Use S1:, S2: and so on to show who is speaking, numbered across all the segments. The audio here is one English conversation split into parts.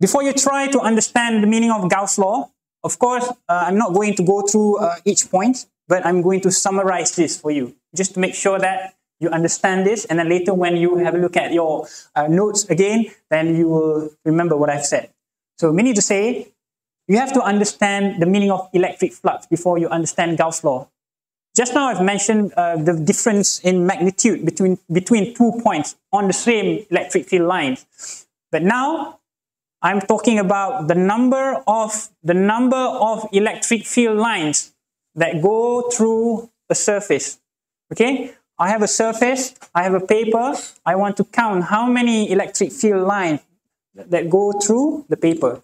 S1: Before you try to understand the meaning of Gauss law, of course, I'm not going to go through each point, but I'm going to summarize this for you, just to make sure that you understand this, and then later when you have a look at your notes again, then you will remember what I've said. So meaning to say, you have to understand the meaning of electric flux before you understand Gauss law. Just now I've mentioned the difference in magnitude between 2 points on the same electric field lines. But now I'm talking about the number of electric field lines that go through a surface. Okay? I have a surface, I have a paper, I want to count how many electric field lines that go through the paper.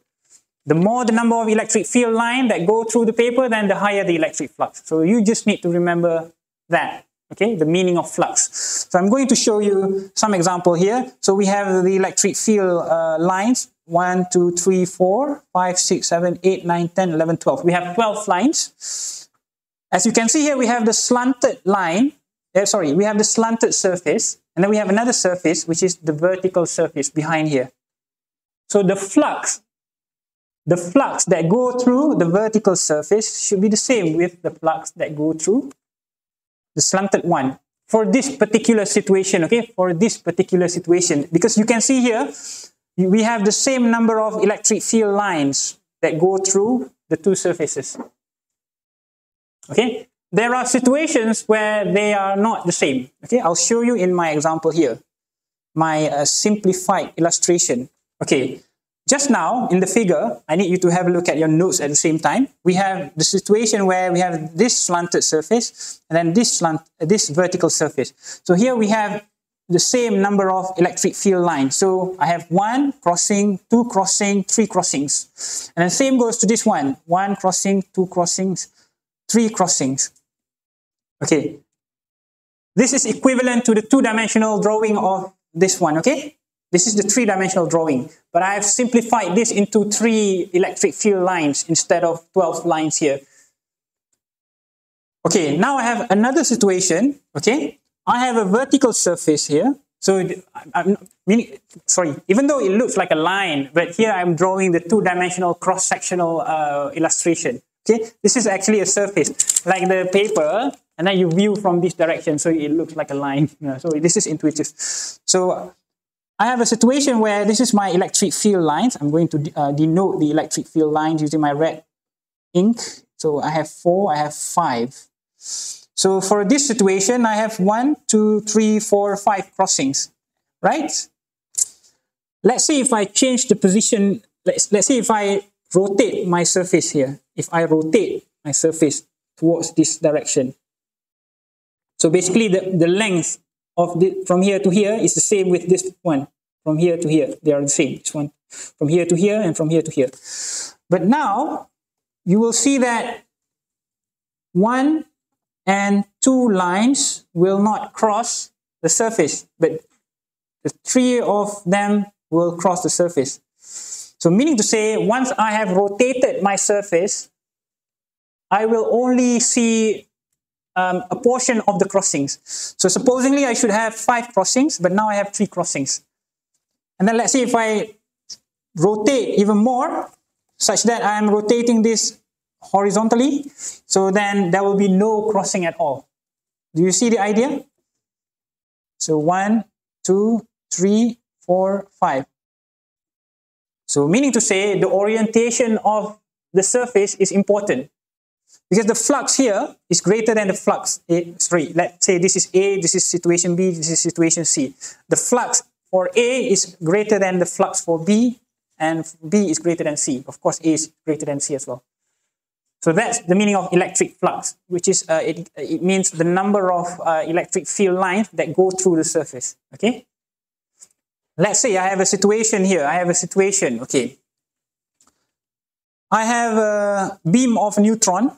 S1: The more the number of electric field lines that go through the paper, then the higher the electric flux. So you just need to remember that, okay, the meaning of flux. So I'm going to show you some example here. So we have the electric field lines, 1, 2, 3, 4, 5, 6, 7, 8, 9, 10, 11, 12. We have 12 lines. As you can see here, we have the slanted line. We have the slanted surface, and then we have another surface, which is the vertical surface behind here. So the flux that go through the vertical surface should be the same with the flux that go through the slanted one. For this particular situation, okay, because you can see here, we have the same number of electric field lines that go through the two surfaces. Okay, there are situations where they are not the same. Okay, I'll show you in my example here, my simplified illustration. Okay. Just now, in the figure, I need you to have a look at your notes at the same time. We have the situation where we have this slanted surface and then this vertical surface. So here we have the same number of electric field lines. So I have 1 crossing, 2 crossing, 3 crossings. And then same goes to this one. 1 crossing, 2 crossings, 3 crossings. Okay. This is equivalent to the 2-dimensional drawing of this one, okay? This is the 3-dimensional drawing, but I have simplified this into 3 electric field lines instead of 12 lines here. Okay, now I have another situation, okay? I have a vertical surface here. So, even though it looks like a line, but here I'm drawing the 2-dimensional cross-sectional illustration. Okay, this is actually a surface, like the paper, and then you view from this direction, so it looks like a line. So this is intuitive. So I have a situation where this is my electric field lines. I'm going to denote the electric field lines using my red ink. So I have 4, I have 5. So for this situation, I have 1, 2, 3, 4, 5 crossings, right? Let's see if I change the position. Let's see if I rotate my surface here. If I rotate my surface towards this direction. So basically the length of from here to here is the same with this one. From here to here, they are the same. This one from here to here and from here to here. But now you will see that 1 and 2 lines will not cross the surface, but the 3 of them will cross the surface. So meaning to say, once I have rotated my surface, I will only see a portion of the crossings. So supposedly I should have 5 crossings, but now I have 3 crossings. And then let's see if I rotate even more, such that I am rotating this horizontally. So then there will be no crossing at all. Do you see the idea? So 1, 2, 3, 4, 5. So meaning to say, the orientation of the surface is important. Because the flux here is greater than the flux A. Sorry, let's say this is A, this is situation B, this is situation C. The flux for A is greater than the flux for B, and B is greater than C. Of course, A is greater than C as well. So that's the meaning of electric flux, which is, it means the number of electric field lines that go through the surface, okay? Let's say I have a situation here. I have a situation, okay. I have a beam of neutron.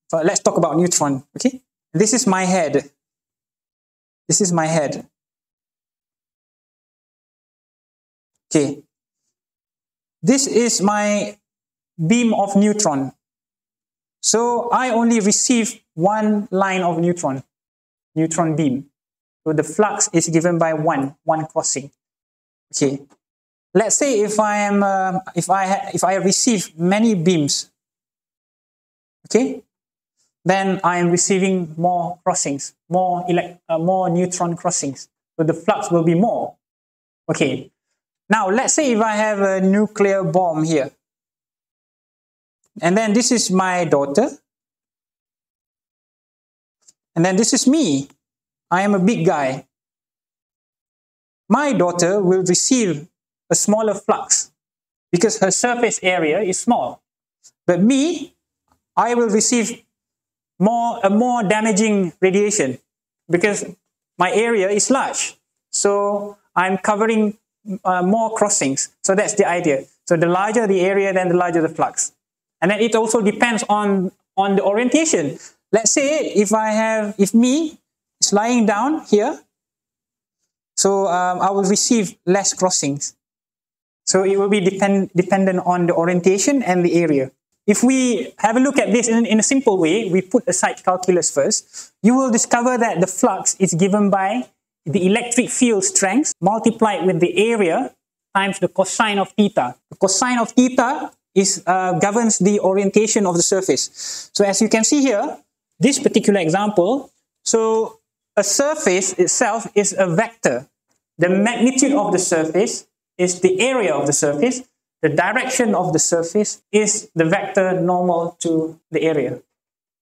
S1: So let's talk about neutron, okay? This is my head. This is my head. Okay. This is my beam of neutron. So I only receive one line of neutron beam. So the flux is given by one crossing. Okay. Let's say if I receive many beams, okay, then I am receiving more crossings, more neutron crossings. So the flux will be more. Okay. Now let's say if I have a nuclear bomb here, and then this is my daughter, and then this is me. I am a big guy. My daughter will receive a smaller flux because her surface area is small. But me, I will receive a more damaging radiation because my area is large. So I'm covering more crossings. So that's the idea. So the larger the area, then the larger the flux. And then it also depends on the orientation. Let's say if me is lying down here, so I will receive less crossings. So it will be dependent on the orientation and the area. If we have a look at this in a simple way, we put aside calculus first, you will discover that the flux is given by the electric field strength multiplied with the area times the cosine of theta. The cosine of theta governs the orientation of the surface. So as you can see here, this particular example, so a surface itself is a vector. The magnitude of the surface is the area of the surface. The direction of the surface is the vector normal to the area.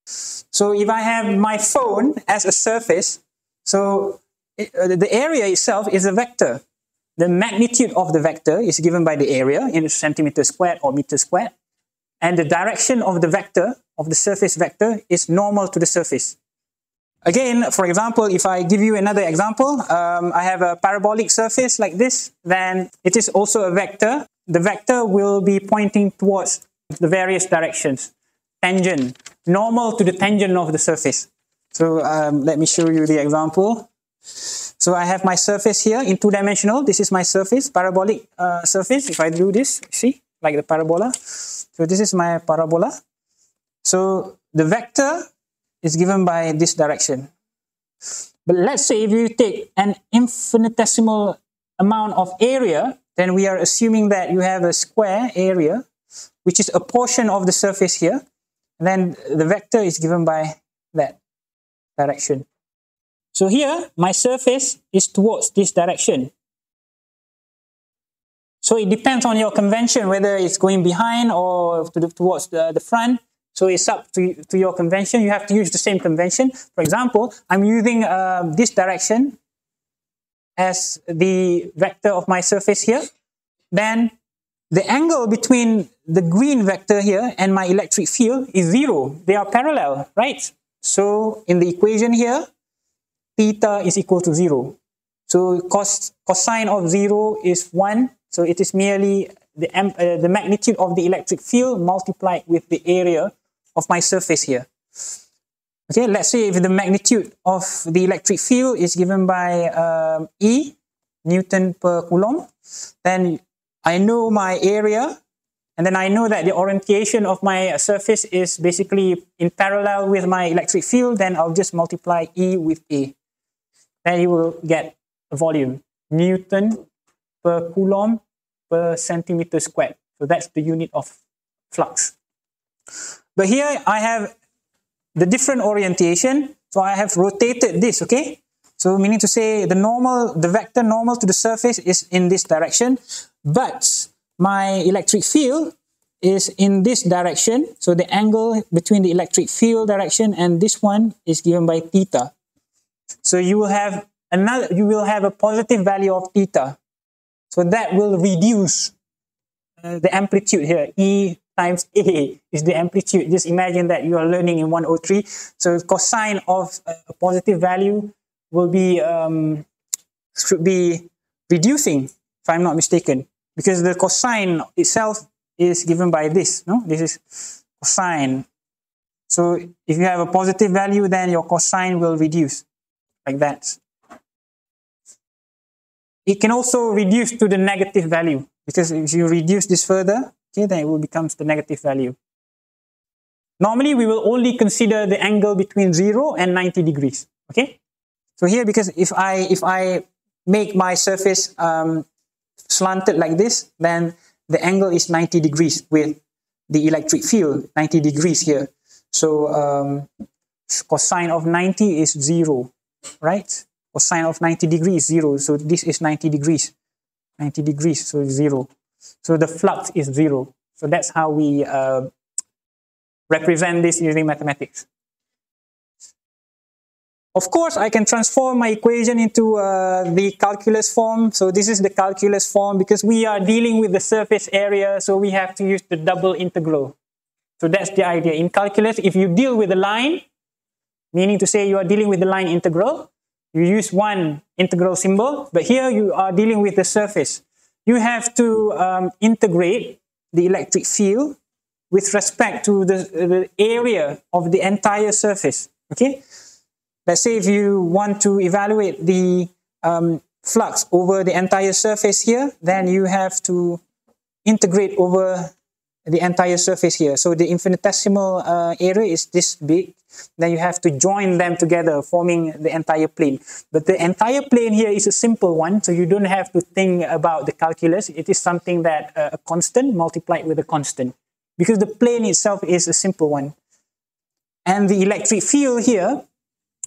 S1: So if I have my phone as a surface, so the area itself is a vector. The magnitude of the vector is given by the area in centimeter squared or meter squared. And the direction of the vector, of the surface vector, is normal to the surface. Again, for example, if I give you another example, I have a parabolic surface like this, then it is also a vector. The vector will be pointing towards the various directions. Tangent, normal to the tangent of the surface. So let me show you the example. So I have my surface here in two-dimensional. This is my surface, parabolic surface. If I do this, see, like the parabola. So this is my parabola. So the vector is given by this direction. But let's say if you take an infinitesimal amount of area, then we are assuming that you have a square area, which is a portion of the surface here. And then the vector is given by that direction. So here, my surface is towards this direction. So it depends on your convention, whether it's going behind or towards the front. So it's up to your convention. You have to use the same convention. For example, I'm using this direction as the vector of my surface here. Then the angle between the green vector here and my electric field is 0. They are parallel, right? So in the equation here, theta is equal to 0. So cosine of 0 is 1. So it is merely the magnitude of the electric field multiplied with the area of my surface here. Okay, let's say if the magnitude of the electric field is given by E, Newton per Coulomb, then I know my area, and then I know that the orientation of my surface is basically in parallel with my electric field, then I'll just multiply E with A. Then you will get a volume, Newton per Coulomb per centimeter squared. So that's the unit of flux. But here I have the different orientation. So I have rotated this, okay? So meaning to say the vector normal to the surface is in this direction, but my electric field is in this direction. So the angle between the electric field direction and this one is given by theta. So you will have a positive value of theta. So that will reduce the amplitude here. E times A is the amplitude. Just imagine that you are learning in 103. So cosine of a positive value will be should be reducing, if I'm not mistaken, because the cosine itself is given by this. No, this is cosine. So if you have a positive value, then your cosine will reduce like that. It can also reduce to the negative value, because if you reduce this further, okay, then it will become the negative value. Normally, we will only consider the angle between 0 and 90 degrees. Okay, so here, because if I make my surface slanted like this, then the angle is 90 degrees with the electric field, 90 degrees here. So cosine of 90 is 0, right? Cosine of 90 degrees is 0. So this is 90 degrees. 90 degrees, so 0. So the flux is 0. So that's how we represent this using mathematics. Of course, I can transform my equation into the calculus form. So this is the calculus form because we are dealing with the surface area, so we have to use the double integral. So that's the idea. In calculus, if you deal with a line, meaning to say you are dealing with the line integral, you use one integral symbol, but here you are dealing with the surface. You have to integrate the electric field with respect to the area of the entire surface, okay? Let's say if you want to evaluate the flux over the entire surface here, then you have to integrate over the entire surface here. So the infinitesimal area is this big. Then you have to join them together, forming the entire plane. But the entire plane here is a simple one, so you don't have to think about the calculus. It is something that a constant multiplied with a constant, because the plane itself is a simple one. And the electric field here,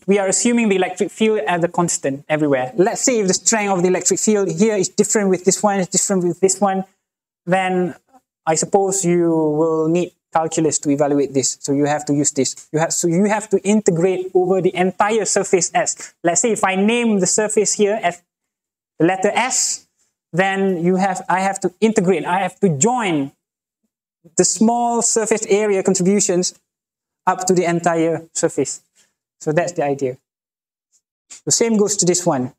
S1: we are assuming the electric field as a constant everywhere. Let's say if the strength of the electric field here is different with this one, is different with this one, then I suppose you will need calculus to evaluate this. So you have to use this. So you have to integrate over the entire surface S. Let's say if I name the surface here as the letter S, then I have to integrate. I have to join the small surface area contributions up to the entire surface. So that's the idea. The same goes to this one.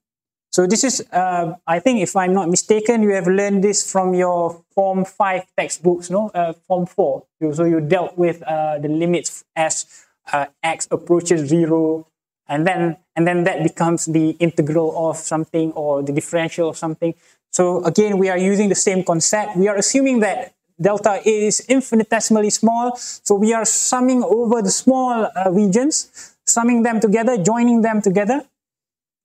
S1: So this is, I think if I'm not mistaken, you have learned this from your Form 5 textbooks, no? Form 4. So you dealt with the limits as x approaches 0, and then that becomes the integral of something or the differential of something. So again, we are using the same concept. We are assuming that delta A is infinitesimally small. So we are summing over the small regions, summing them together, joining them together.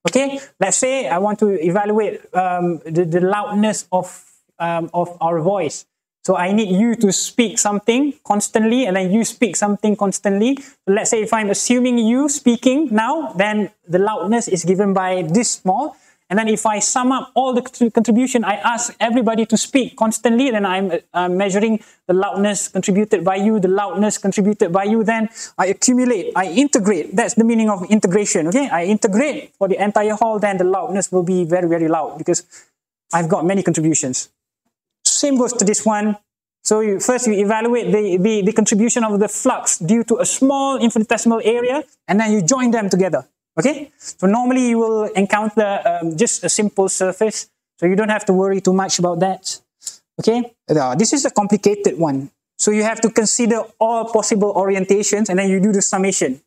S1: Okay, let's say I want to evaluate the loudness of our voice. So I need you to speak something constantly, and then you speak something constantly. Let's say if I'm assuming you speaking now, then the loudness is given by this small. And then if I sum up all the contribution, I ask everybody to speak constantly, then I'm measuring the loudness contributed by you, the loudness contributed by you, then I accumulate, I integrate. That's the meaning of integration, okay? I integrate for the entire hall, then the loudness will be very, very loud because I've got many contributions. Same goes to this one. So first you evaluate the contribution of the flux due to a small infinitesimal area, and then you join them together. Okay, so normally you will encounter just a simple surface, so you don't have to worry too much about that. Okay, this is a complicated one. So you have to consider all possible orientations, and then you do the summation.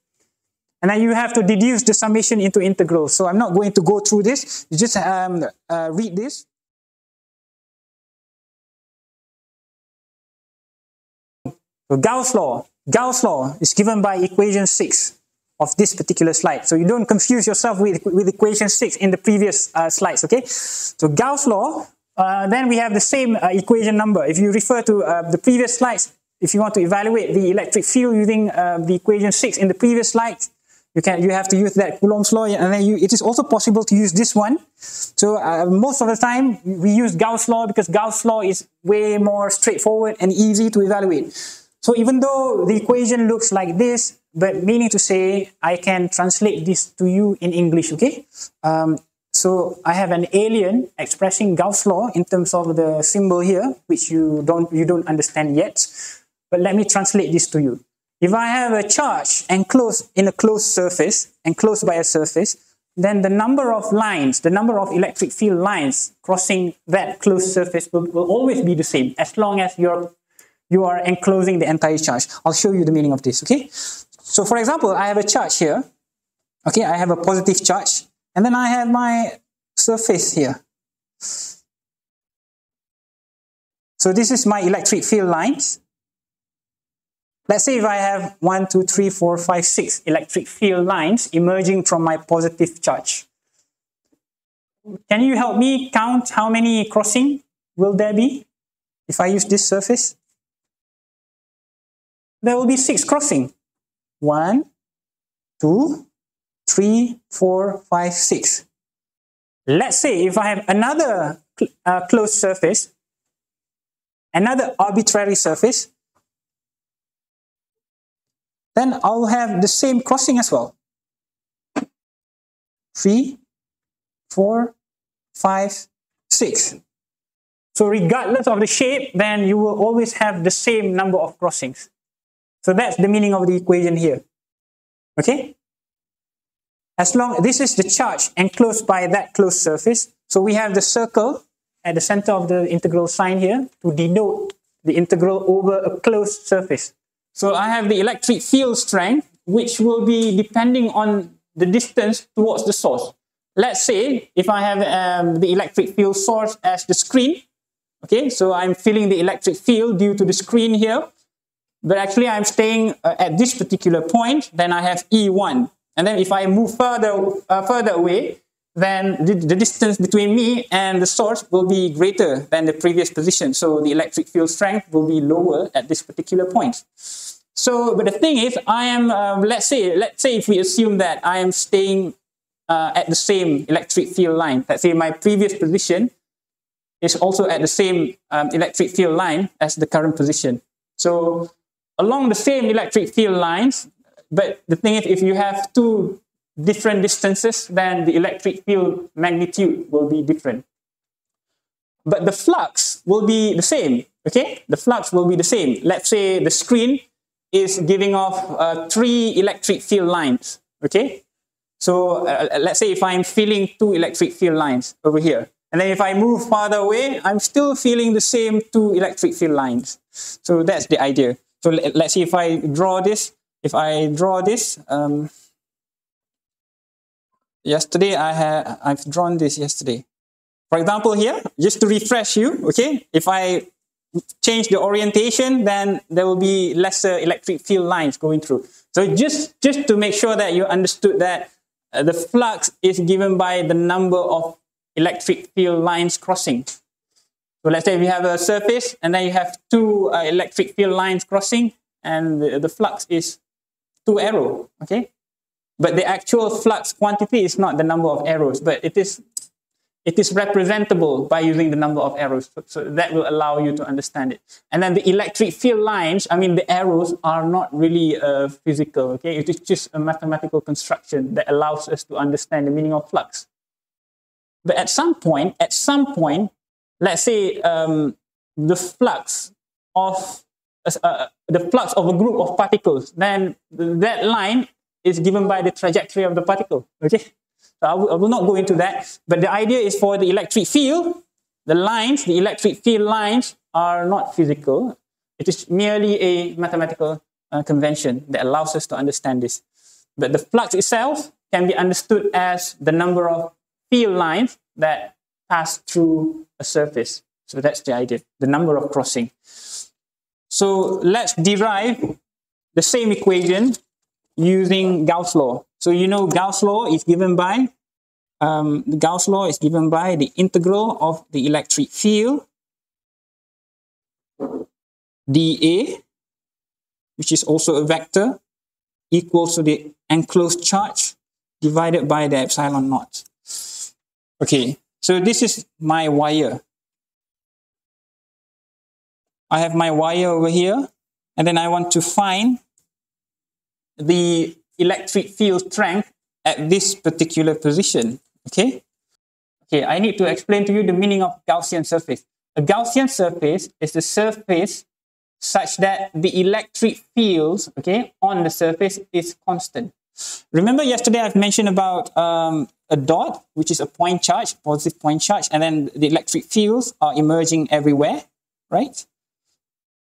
S1: And then you have to deduce the summation into integrals. So I'm not going to go through this, you just read this. So Gauss law is given by equation 6. Of this particular slide. So you don't confuse yourself with equation 6 in the previous slides, okay? So Gauss law, then we have the same equation number. If you refer to the previous slides, if you want to evaluate the electric field using the equation 6 in the previous slides, you have to use that Coulomb's law, and then it is also possible to use this one. So most of the time we use Gauss law because Gauss law is way more straightforward and easy to evaluate. So even though the equation looks like this, but meaning to say, I can translate this to you in English, okay? So I have an alien expressing Gauss law in terms of the symbol here, which you don't understand yet. But let me translate this to you. If I have a charge enclosed in a closed surface, enclosed by a surface, then the number of lines, the number of electric field lines crossing that closed surface will always be the same, as long as you are enclosing the entire charge. I'll show you the meaning of this, okay? So for example, I have a charge here. Okay, I have a positive charge. And then I have my surface here. So this is my electric field lines. Let's say if I have 1, 2, 3, 4, 5, 6 electric field lines emerging from my positive charge. can you help me count how many crossing will there be if I use this surface? There will be 6 crossing. 1, 2, 3, 4, 5, 6. Let's say if I have another closed surface, another arbitrary surface, then I'll have the same crossing as well. 3, 4, 5, 6. So regardless of the shape, then you will always have the same number of crossings. So that's the meaning of the equation here. Okay? As long this is the charge enclosed by that closed surface. So we have the circle at the center of the integral sign here to denote the integral over a closed surface. So I have the electric field strength, which will be depending on the distance towards the source. Let's say if I have the electric field source as the screen, okay, so I'm feeling the electric field due to the screen here, but actually I'm staying at this particular point, then I have E1. And then if I move further away, then the distance between me and the source will be greater than the previous position. So the electric field strength will be lower at this particular point. So, but the thing is, I am, let's say if we assume that I am staying at the same electric field line, let's say my previous position is also at the same electric field line as the current position. So along the same electric field lines, but the thing is, if you have 2 different distances, then the electric field magnitude will be different. But the flux will be the same, okay? The flux will be the same. Let's say the screen is giving off 3 electric field lines, okay? So let's say if I'm feeling 2 electric field lines over here, and then if I move farther away, I'm still feeling the same 2 electric field lines. So that's the idea. So let's see if I draw this. Yesterday I've drawn this yesterday. For example here, just to refresh you, okay, if I change the orientation, then there will be lesser electric field lines going through. So just to make sure that you understood that the flux is given by the number of electric field lines crossing. So let's say we have a surface and then you have 2 electric field lines crossing, and the flux is 2 arrows, okay? But the actual flux quantity is not the number of arrows, but it is representable by using the number of arrows. So that will allow you to understand it. And then the electric field lines, I mean, the arrows are not really physical, okay? It is just a mathematical construction that allows us to understand the meaning of flux. But at some point, let's say the flux of a group of particles, then that line is given by the trajectory of the particle, okay? So I will not go into that, but the idea is for the electric field, the electric field lines are not physical. It is merely a mathematical convention that allows us to understand this. But the flux itself can be understood as the number of field lines that pass through a surface. So that's the idea, the number of crossing. So let's derive the same equation using Gauss' law. So you know Gauss' law is given by the integral of the electric field dA, which is also a vector, equals to the enclosed charge divided by the epsilon naught. Okay, so this is my wire. I have my wire over here, and then I want to find the electric field strength at this particular position, okay? Okay, I need to explain to you the meaning of Gaussian surface. A Gaussian surface is a surface such that the electric fields, okay, on the surface is constant. Remember yesterday I've mentioned about a dot, which is a point charge, positive point charge, and then the electric fields are emerging everywhere, right?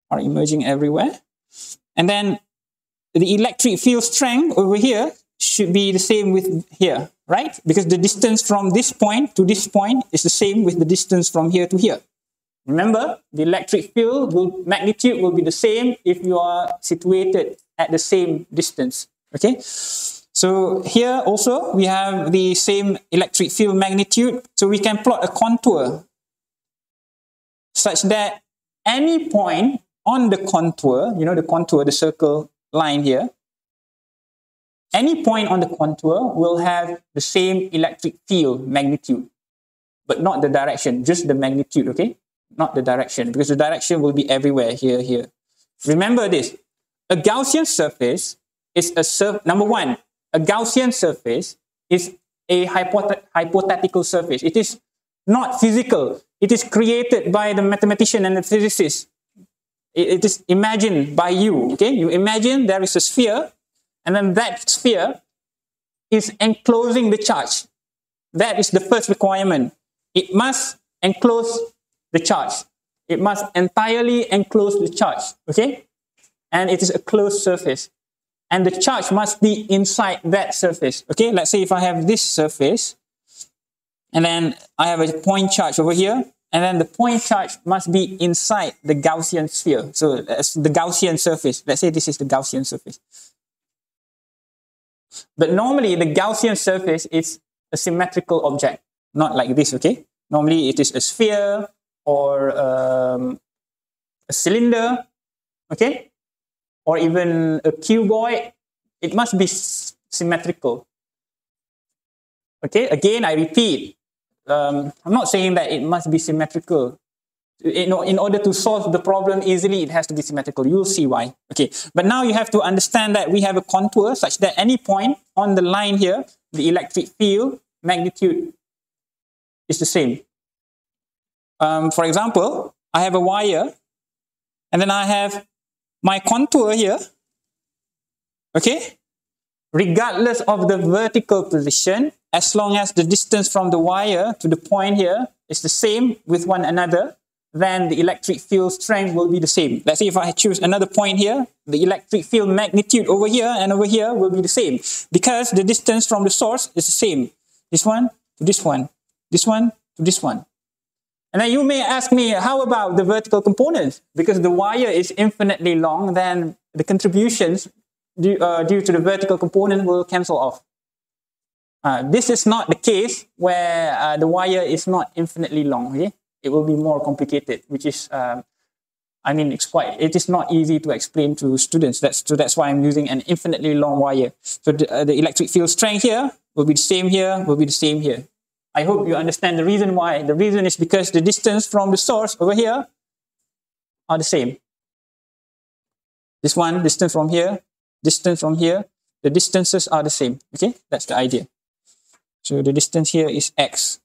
S1: Are emerging everywhere. And then the electric field strength over here should be the same with here, right? Because the distance from this point to this point is the same with the distance from here to here. Remember, the electric field magnitude will be the same if you are situated at the same distance, okay? So here also we have the same electric field magnitude. So we can plot a contour such that any point on the contour, you know, the contour, the circle line here, any point on the contour will have the same electric field magnitude, but not the direction, just the magnitude, okay? Not the direction, because the direction will be everywhere, here, here. Remember this, a Gaussian surface is number one, a Gaussian surface is a hypothetical surface. It is not physical. It is created by the mathematician and the physicist. It is imagined by you, okay? You imagine there is a sphere, and then that sphere is enclosing the charge. That is the first requirement. It must enclose the charge. It must entirely enclose the charge, okay? And it is a closed surface. And the charge must be inside that surface, okay? Let's say if I have this surface, and then I have a point charge over here, and then the point charge must be inside the Gaussian sphere. So that's the Gaussian surface. Let's say this is the Gaussian surface. But normally the Gaussian surface is a symmetrical object, not like this, okay? Normally it is a sphere or a cylinder, okay? Or even a cuboid. It must be symmetrical. Okay, again, I repeat, I'm not saying that it must be symmetrical. In order to solve the problem easily, it has to be symmetrical. You'll see why. Okay, but now you have to understand that we have a contour such that any point on the line here, the electric field magnitude is the same. For example, I have a wire, and then I have my contour here, okay? Regardless of the vertical position, as long as the distance from the wire to the point here is the same with one another, then the electric field strength will be the same. Let's say if I choose another point here, the electric field magnitude over here and over here will be the same, because the distance from the source is the same. This one to this one, this one to this one. And then you may ask me, how about the vertical components? Because the wire is infinitely long, then the contributions due to the vertical component will cancel off. This is not the case where the wire is not infinitely long. Okay? It will be more complicated, which is, it is not easy to explain to students. That's why I'm using an infinitely long wire. So the electric field strength here will be the same here, will be the same here. I hope you understand the reason why. The reason is because the distance from the source over here are the same. This one, distance from here, the distances are the same. Okay, that's the idea. So the distance here is x.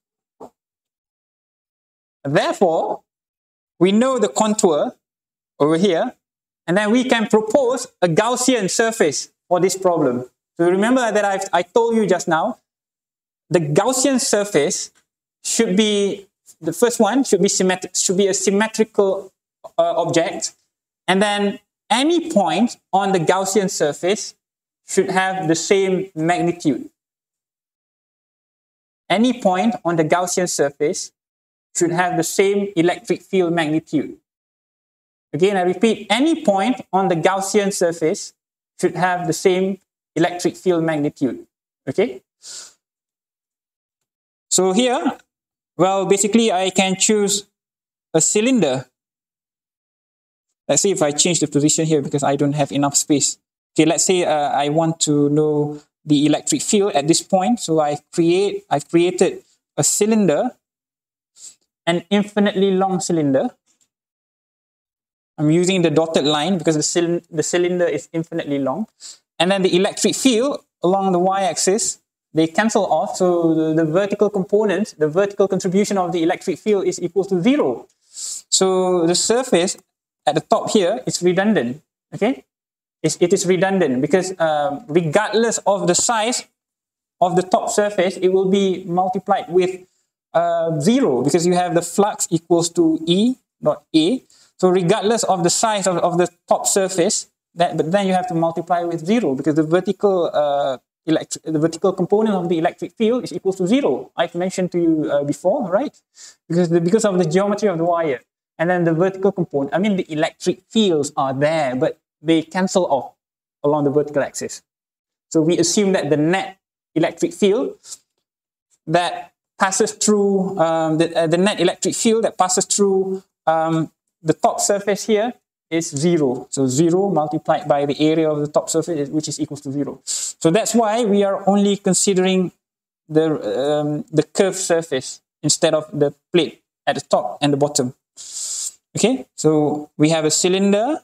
S1: Therefore, we know the contour over here, and then we can propose a Gaussian surface for this problem. So remember that I told you just now, the Gaussian surface should be, the first one should be symmetric, should be a symmetrical object, and then any point on the Gaussian surface should have the same magnitude. Any point on the Gaussian surface should have the same electric field magnitude. Again, I repeat, any point on the Gaussian surface should have the same electric field magnitude. Okay? So here, well, basically I can choose a cylinder. Let's see if I change the position here because I don't have enough space. Okay, let's say I want to know the electric field at this point. So I've created a cylinder, an infinitely long cylinder. I'm using the dotted line because the cylinder is infinitely long. And then the electric field along the y-axis, they cancel off. So the vertical component, the vertical contribution of the electric field is equal to 0. So the surface at the top here is redundant. Okay? It is redundant because regardless of the size of the top surface, it will be multiplied with 0 because you have the flux equals to E dot A. So regardless of the size of the top surface, but then you have to multiply with 0 because the vertical component of the electric field is equal to 0. I've mentioned to you before, right? Because of the geometry of the wire. And then the vertical component, the electric fields are there, but they cancel off along the vertical axis. So we assume that the net electric field that passes through the net electric field that passes through the top surface here is 0. So 0 multiplied by the area of the top surface, which is equals to 0. So that's why we are only considering the curved surface instead of the plate at the top and the bottom. Okay, so we have a cylinder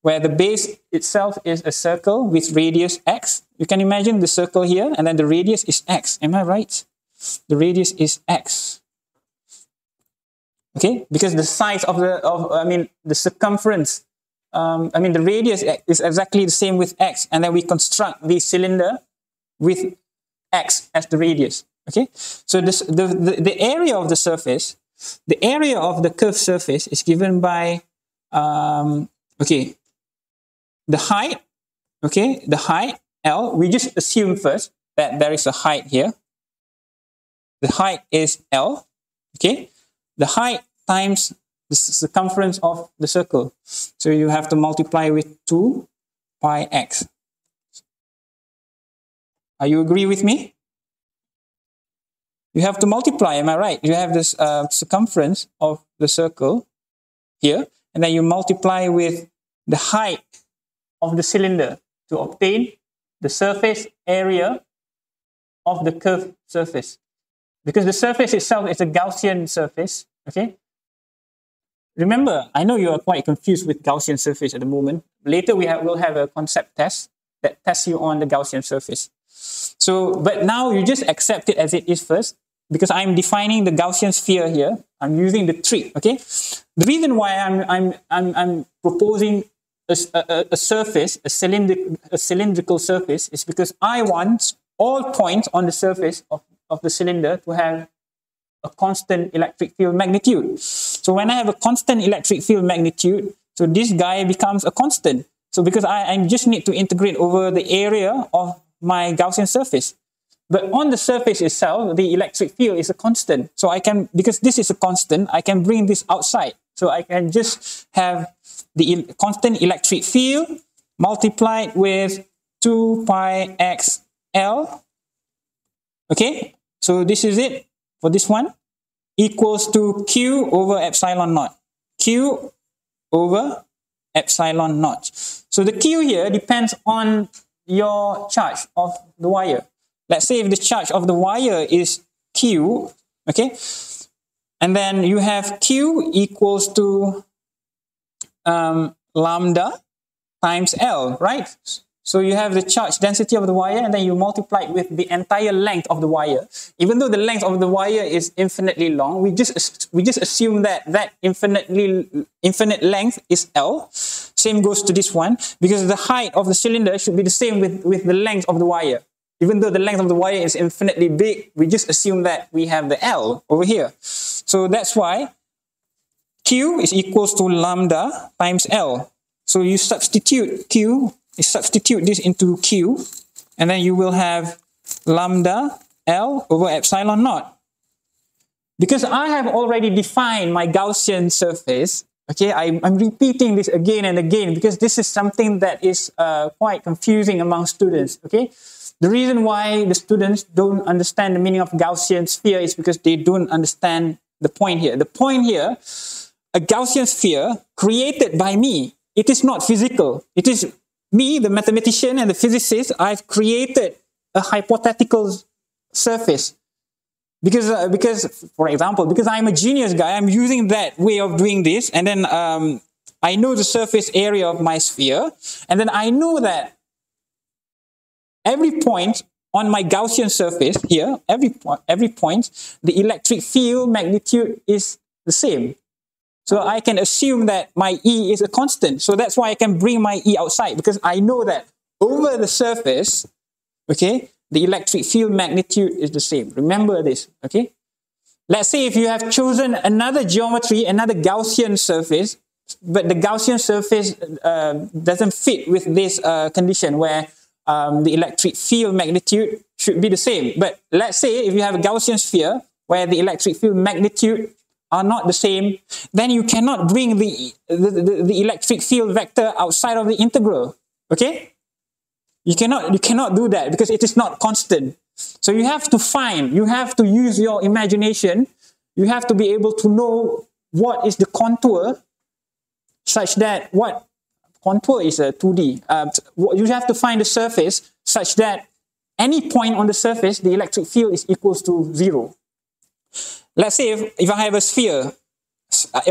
S1: where the base itself is a circle with radius x. You can imagine the circle here, and then the radius is x. Am I right? The radius is x. Okay, because the size of the circumference, the radius is exactly the same with x, and then we construct the cylinder with x as the radius. Okay, so the area of the surface, the area of the curved surface is given by the height, the height L. We just assume first that there is a height here. The height is L. Okay, the height times the circumference of the circle. So you have to multiply with 2 pi x. Are you agree with me? You have to multiply, am I right? You have this circumference of the circle here, and then you multiply with the height of the cylinder to obtain the surface area of the curved surface. Because the surface itself is a Gaussian surface, okay? Remember, I know you are quite confused with Gaussian surface at the moment. Later we'll have a concept test that tests you on the Gaussian surface. So, but now you just accept it as it is first, because I'm defining the Gaussian sphere here. I'm using the trick, okay? The reason why I'm proposing a surface, a cylindrical surface, is because I want all points on the surface of the cylinder to have a constant electric field magnitude. So when I have a constant electric field magnitude, so this guy becomes a constant. So because I just need to integrate over the area of my Gaussian surface. But on the surface itself, the electric field is a constant. So I can, because this is a constant, I can bring this outside. So I can just have the constant electric field multiplied with 2 pi x L. Okay, so this is it for this one, equals to Q over epsilon naught. Q over epsilon naught. So the Q here depends on your charge of the wire. Let's say if the charge of the wire is Q, okay, and then you have Q equals to lambda times L, right? So you have the charge density of the wire, and then you multiply it with the entire length of the wire. Even though the length of the wire is infinitely long, we just assume that infinite length is L. Same goes to this one, because the height of the cylinder should be the same with the length of the wire. Even though the length of the wire is infinitely big, we just assume that we have the L over here. So that's why Q is equals to lambda times L. So you substitute this into Q, and then you will have lambda L over epsilon naught. Because I have already defined my Gaussian surface, okay, I'm repeating this again and again because this is something that is quite confusing among students, okay? The reason why the students don't understand the meaning of Gaussian sphere is because they don't understand the point here. The point here, a Gaussian sphere created by me, it is not physical. It is me, the mathematician and the physicist. I've created a hypothetical surface. Because, for example, because I'm a genius guy, I'm using that way of doing this, and then I know the surface area of my sphere, and then I know that every point on my Gaussian surface here, every point, the electric field magnitude is the same. So I can assume that my E is a constant. So that's why I can bring my E outside, because I know that over the surface, okay, the electric field magnitude is the same. Remember this, okay? Let's say if you have chosen another geometry, another Gaussian surface, but the Gaussian surface doesn't fit with this condition where the electric field magnitude should be the same. But let's say if you have a Gaussian sphere where the electric field magnitude are not the same, then you cannot bring the electric field vector outside of the integral, okay? You cannot do that because it is not constant. So you have to use your imagination. You have to be able to know what is the contour such that what contour is a 2D. You have to find the surface such that any point on the surface, the electric field is equals to 0. Let's say if I have a sphere,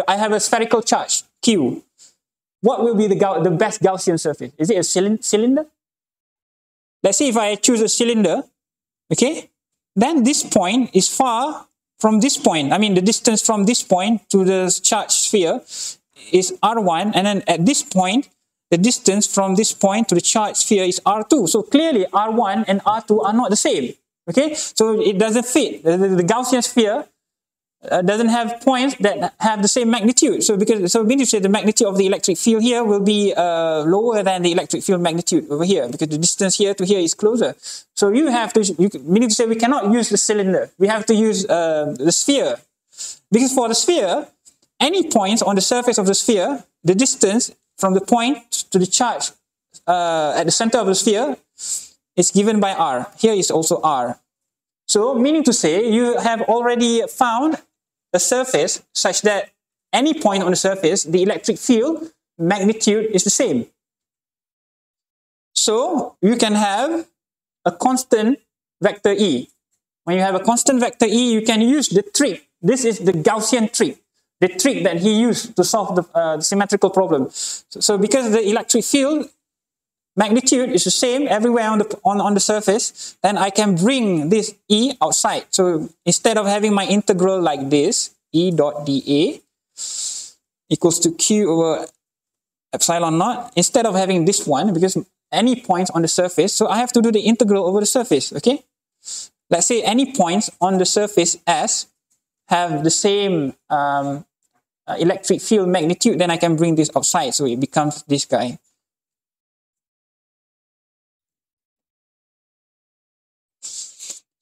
S1: I have a spherical charge, Q. What will be the best Gaussian surface? Is it a cylinder? Let's say if I choose a cylinder, okay, then this point is far from this point. I mean, the distance from this point to the charged sphere is R1, and then at this point, the distance from this point to the charged sphere is R2. So clearly, R1 and R2 are not the same. Okay, so it doesn't fit. The Gaussian sphere doesn't have points that have the same magnitude. So meaning to say the magnitude of the electric field here will be lower than the electric field magnitude over here because the distance here to here is closer. So meaning to say we cannot use the cylinder. We have to use the sphere. Because for the sphere, any points on the surface of the sphere, the distance from the point to the charge at the center of the sphere is given by R. Here is also R. So meaning to say you have already found a surface such that any point on the surface, the electric field magnitude is the same. So you can have a constant vector E. When you have a constant vector E, you can use the trick. This is the Gaussian trick, the trick that he used to solve the symmetrical problem. So because the electric field magnitude is the same everywhere on the surface, then I can bring this E outside. So instead of having my integral like this, E dot dA equals to Q over epsilon naught, instead of having this one, because any points on the surface, so I have to do the integral over the surface, okay? Let's say any points on the surface S have the same electric field magnitude, then I can bring this outside, so it becomes this guy.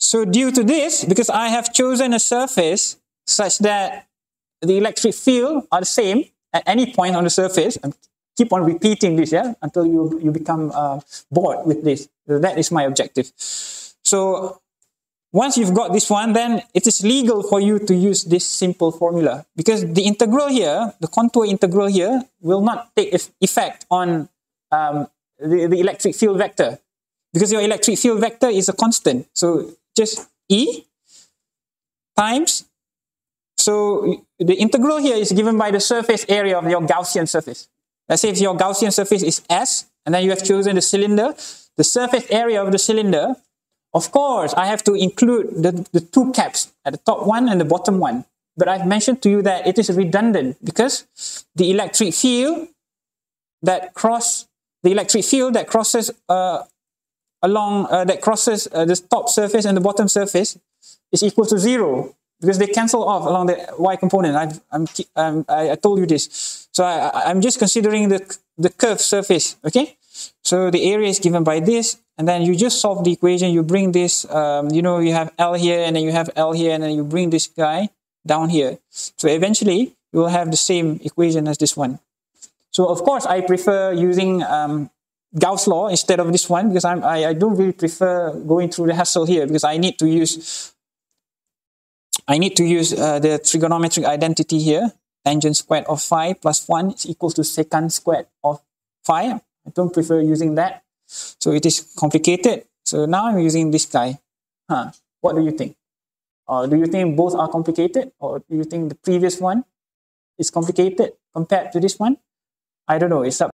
S1: So due to this, because I have chosen a surface such that the electric field are the same at any point on the surface, and keep on repeating this, yeah, until you become bored with this. So that is my objective. So once you've got this one, then it is legal for you to use this simple formula, because the integral here, the contour integral here, will not take effect on the electric field vector, because your electric field vector is a constant. So just E times, so the integral here is given by the surface area of your Gaussian surface. Let's say if your Gaussian surface is S, and then you have chosen the cylinder, the surface area of the cylinder, of course, I have to include the two caps at the top one and the bottom one. But I've mentioned to you that it is redundant because the electric field that crosses the top surface and the bottom surface is equal to 0 because they cancel off along the y component. I told you this. So I'm just considering the curved surface. Okay. So the area is given by this, and then you just solve the equation. You bring this. You have L here, and then you have L here, and then you bring this guy down here. So eventually you will have the same equation as this one. So of course I prefer using Gauss law instead of this one, because I don't really prefer going through the hassle here, because I need to use the trigonometric identity here. Tangent squared of phi plus 1 is equal to secant squared of phi. I don't prefer using that. So it is complicated. So now I'm using this guy. What do you think? Do you think both are complicated? Or do you think the previous one is complicated compared to this one? I don't know. It's up